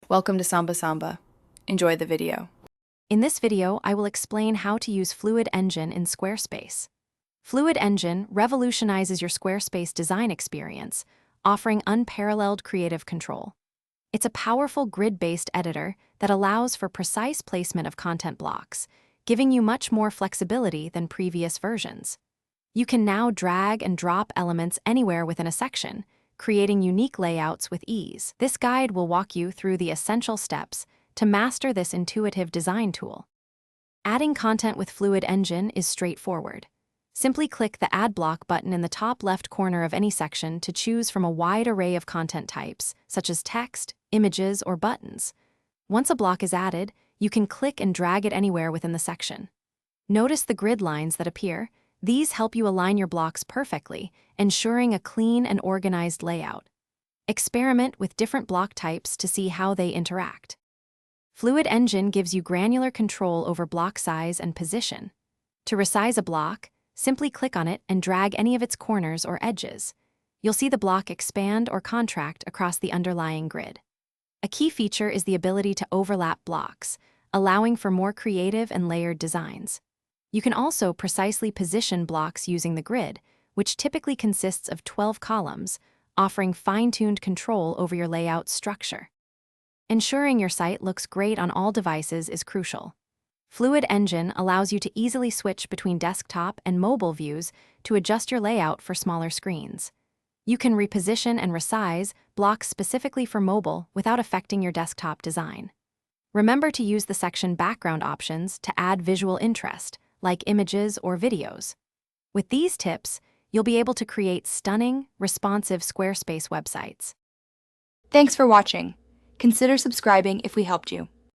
Welcome to Samba Samba. Enjoy the video. In this video, I will explain how to use Fluid Engine in Squarespace. Fluid Engine revolutionizes your Squarespace design experience, offering unparalleled creative control. It's a powerful grid-based editor that allows for precise placement of content blocks, giving you much more flexibility than previous versions. You can now drag and drop elements anywhere within a section, creating unique layouts with ease. This guide will walk you through the essential steps to master this intuitive design tool. Adding content with Fluid Engine is straightforward. Simply click the Add Block button in the top left corner of any section to choose from a wide array of content types, such as text, images, or buttons. Once a block is added, you can click and drag it anywhere within the section. Notice the grid lines that appear. These help you align your blocks perfectly, ensuring a clean and organized layout. Experiment with different block types to see how they interact. Fluid Engine gives you granular control over block size and position. To resize a block, simply click on it and drag any of its corners or edges. You'll see the block expand or contract across the underlying grid. A key feature is the ability to overlap blocks, allowing for more creative and layered designs. You can also precisely position blocks using the grid, which typically consists of 12 columns, offering fine-tuned control over your layout structure. Ensuring your site looks great on all devices is crucial. Fluid Engine allows you to easily switch between desktop and mobile views to adjust your layout for smaller screens. You can reposition and resize blocks specifically for mobile without affecting your desktop design. Remember to use the section background options to add visual interest, like images or videos. With these tips, you'll be able to create stunning, responsive Squarespace websites. Thanks for watching. Consider subscribing if we helped you.